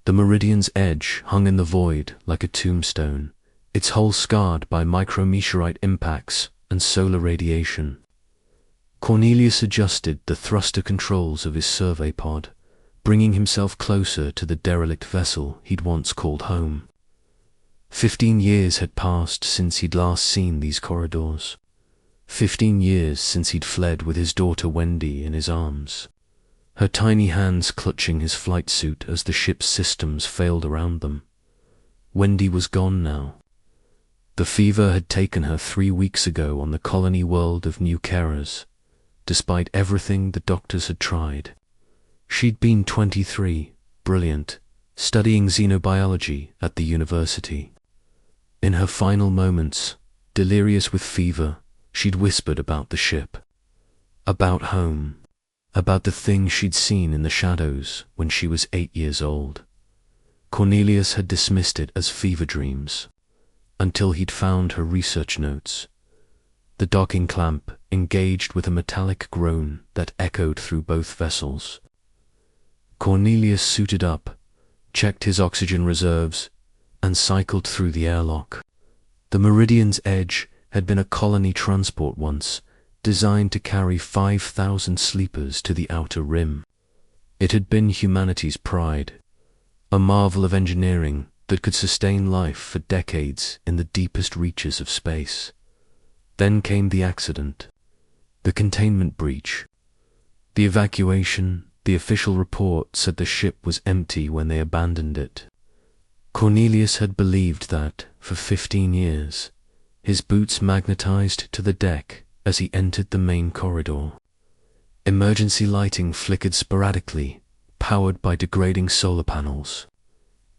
The Meridian's edge hung in the void like a tombstone, its hull scarred by micrometeorite impacts and solar radiation. Cornelius adjusted the thruster controls of his survey pod, bringing himself closer to the derelict vessel he'd once called home. 15 years had passed since he'd last seen these corridors. 15 years since he'd fled with his daughter Wendy in his arms, her tiny hands clutching his flight suit as the ship's systems failed around them. Wendy was gone now. The fever had taken her 3 weeks ago on the colony world of New Keras. Despite everything the doctors had tried, she'd been 23, brilliant, studying xenobiology at the university. In her final moments, delirious with fever, she'd whispered about the ship, about home, about the thing she'd seen in the shadows when she was 8 years old. Cornelius had dismissed it as fever dreams, until he'd found her research notes. The docking clamp engaged with a metallic groan that echoed through both vessels. Cornelius suited up, checked his oxygen reserves, and cycled through the airlock. The Meridian's edge had been a colony transport once, designed to carry 5,000 sleepers to the outer rim. It had been humanity's pride, a marvel of engineering that could sustain life for decades in the deepest reaches of space. Then came the accident, the containment breach. The evacuation, the official report said the ship was empty when they abandoned it. Cornelius had believed that, for 15 years, his boots magnetized to the deck as he entered the main corridor. Emergency lighting flickered sporadically, powered by degrading solar panels.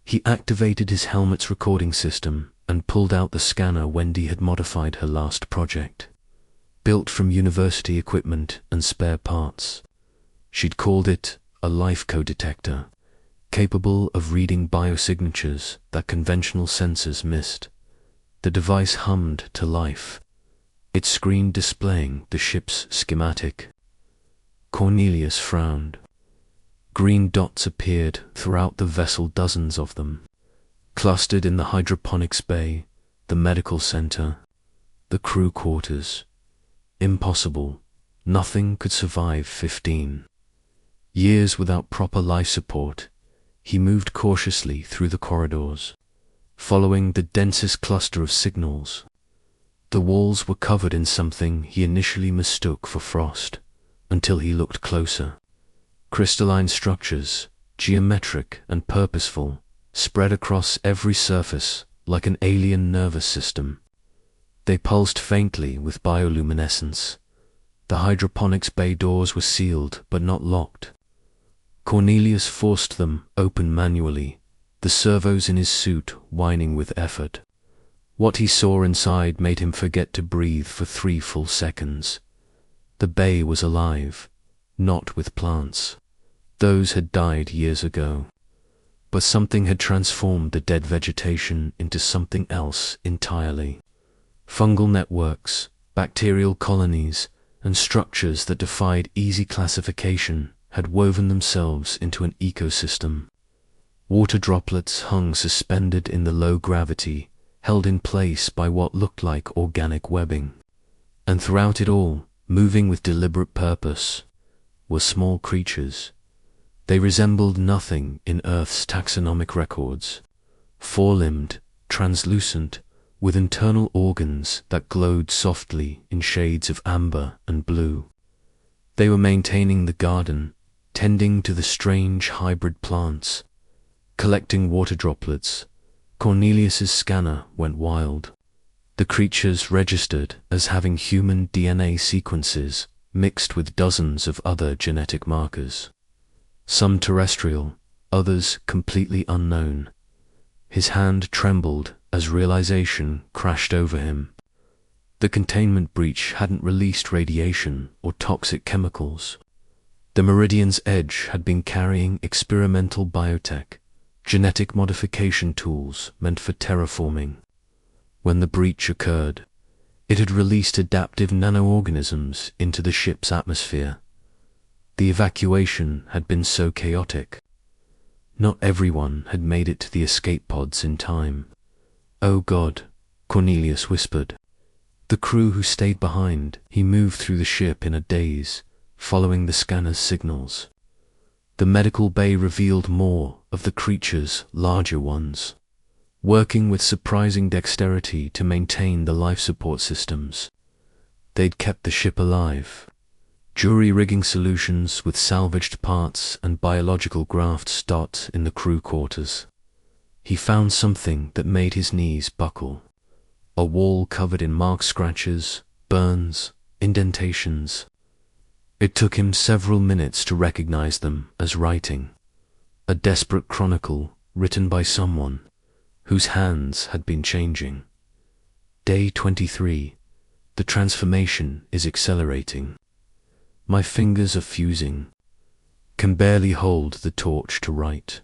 He activated his helmet's recording system and pulled out the scanner Wendy had modified her last project. Built from university equipment and spare parts, she'd called it a life code detector, capable of reading biosignatures that conventional sensors missed. The device hummed to life, its screen displaying the ship's schematic. Cornelius frowned. Green dots appeared throughout the vessel, dozens of them, clustered in the hydroponics bay, the medical center, the crew quarters. Impossible. Nothing could survive 15 years without proper life support. He moved cautiously through the corridors, following the densest cluster of signals. The walls were covered in something he initially mistook for frost, until he looked closer. Crystalline structures, geometric and purposeful, spread across every surface like an alien nervous system. They pulsed faintly with bioluminescence. The hydroponics bay doors were sealed but not locked. Cornelius forced them open manually, the servos in his suit whining with effort. What he saw inside made him forget to breathe for 3 full seconds. The bay was alive, not with plants. Those had died years ago. But something had transformed the dead vegetation into something else entirely. Fungal networks, bacterial colonies, and structures that defied easy classification had woven themselves into an ecosystem. Water droplets hung suspended in the low gravity, held in place by what looked like organic webbing. And throughout it all, moving with deliberate purpose, were small creatures. They resembled nothing in Earth's taxonomic records. 4-limbed, translucent, with internal organs that glowed softly in shades of amber and blue. They were maintaining the garden, tending to the strange hybrid plants, collecting water droplets. Cornelius's scanner went wild. The creatures registered as having human DNA sequences mixed with dozens of other genetic markers. Some terrestrial, others completely unknown. His hand trembled as realization crashed over him. The containment breach hadn't released radiation or toxic chemicals. The Meridian's edge had been carrying experimental biotech, genetic modification tools meant for terraforming. When the breach occurred, it had released adaptive nanoorganisms into the ship's atmosphere. The evacuation had been so chaotic. Not everyone had made it to the escape pods in time. "Oh God," Cornelius whispered. The crew who stayed behind, he moved through the ship in a daze, following the scanner's signals. The medical bay revealed more of the creatures, larger ones, working with surprising dexterity to maintain the life support systems. They'd kept the ship alive. Jury-rigging solutions with salvaged parts and biological grafts dot in the crew quarters. He found something that made his knees buckle. A wall covered in mark scratches, burns, indentations. It took him several minutes to recognize them as writing. A desperate chronicle written by someone whose hands had been changing. Day 23. The transformation is accelerating. My fingers are fusing. Can barely hold the torch to write.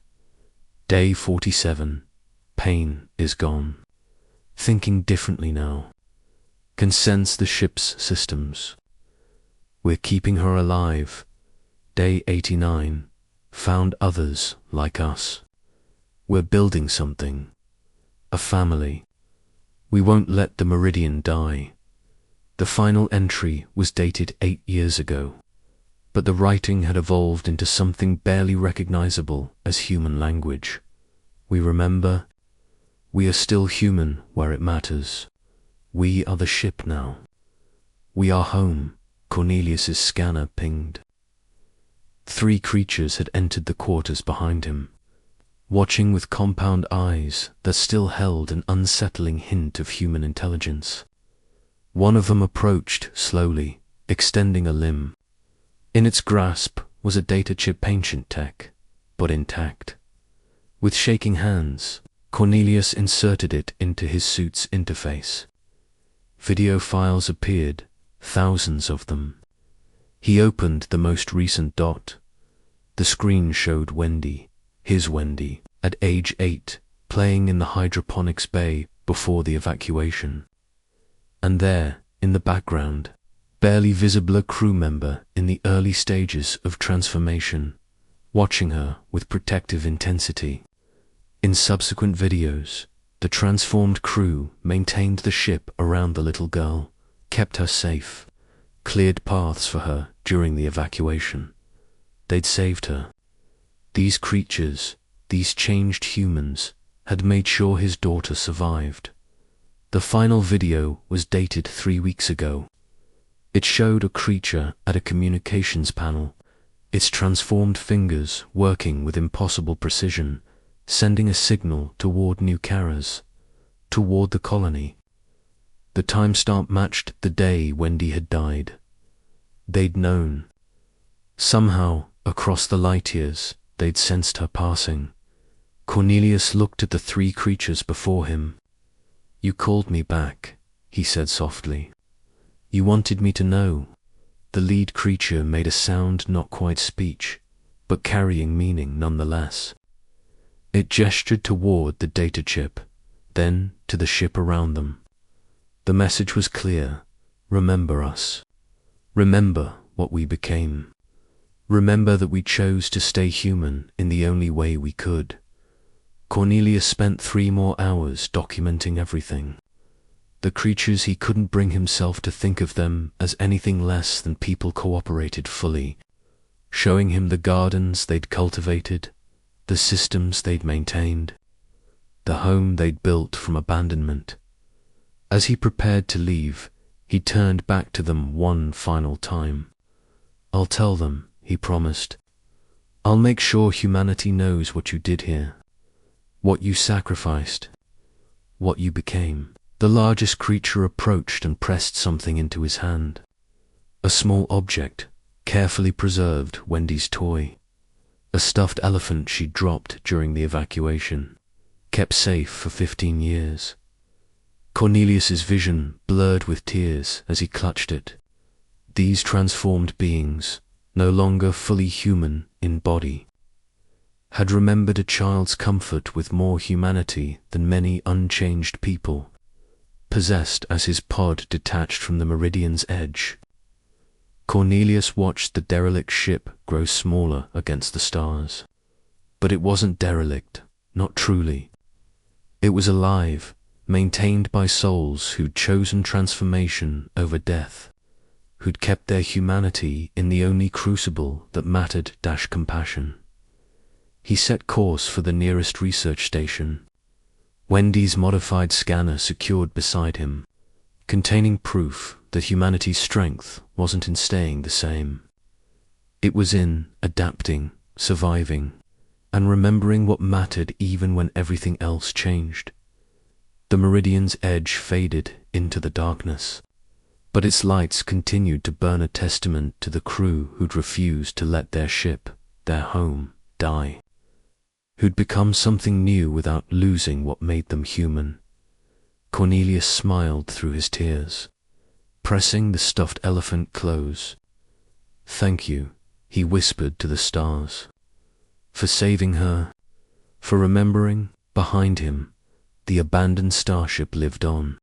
Day 47. Pain is gone. Thinking differently now. Can sense the ship's systems. We're keeping her alive. Day 89. Found others like us. We're building something. A family. We won't let the Meridian die. The final entry was dated 8 years ago, but the writing had evolved into something barely recognizable as human language. We remember. We are still human where it matters. We are the ship now. We are home, Cornelius's scanner pinged. 3 creatures had entered the quarters behind him, watching with compound eyes that still held an unsettling hint of human intelligence. One of them approached slowly, extending a limb. In its grasp was a data chip, ancient tech, but intact. With shaking hands, Cornelius inserted it into his suit's interface. Video files appeared, thousands of them. He opened the most recent dot. The screen showed Wendy, his Wendy, at age 8, playing in the hydroponics bay before the evacuation. And there, in the background, barely visible, a crew member in the early stages of transformation, watching her with protective intensity. In subsequent videos, the transformed crew maintained the ship around the little girl, kept her safe, cleared paths for her during the evacuation. They'd saved her. These creatures, these changed humans, had made sure his daughter survived. The final video was dated 3 weeks ago. It showed a creature at a communications panel, its transformed fingers working with impossible precision, sending a signal toward New Caras, toward the colony. The timestamp matched the day Wendy had died. They'd known. Somehow, across the light years, they'd sensed her passing. Cornelius looked at the 3 creatures before him. "You called me back," he said softly. "You wanted me to know." The lead creature made a sound not quite speech, but carrying meaning nonetheless. It gestured toward the data chip, then to the ship around them. The message was clear. Remember us. Remember what we became. Remember that we chose to stay human in the only way we could. Cornelius spent 3 more hours documenting everything. The creatures, he couldn't bring himself to think of them as anything less than people cooperated fully, showing him the gardens they'd cultivated, the systems they'd maintained, the home they'd built from abandonment. As he prepared to leave, he turned back to them one final time. "I'll tell them," he promised. "I'll make sure humanity knows what you did here. What you sacrificed. What you became." The largest creature approached and pressed something into his hand. A small object, carefully preserved, Wendy's toy. A stuffed elephant she dropped during the evacuation, kept safe for 15 years. Cornelius's vision blurred with tears as he clutched it. These transformed beings, no longer fully human in body, had remembered a child's comfort with more humanity than many unchanged people possessed as his pod detached from the Meridian's edge. Cornelius watched the derelict ship grow smaller against the stars. But it wasn't derelict, not truly. It was alive, maintained by souls who'd chosen transformation over death, who'd kept their humanity in the only crucible that mattered - compassion. He set course for the nearest research station, Wendy's modified scanner secured beside him, containing proof that humanity's strength wasn't in staying the same. It was in adapting, surviving, and remembering what mattered even when everything else changed. The Meridian's edge faded into the darkness, but its lights continued to burn a testament to the crew who'd refused to let their ship, their home, die, who'd become something new without losing what made them human. Cornelius smiled through his tears, pressing the stuffed elephant close. "Thank you," he whispered to the stars, "for saving her, for remembering." Behind him, the abandoned starship lived on,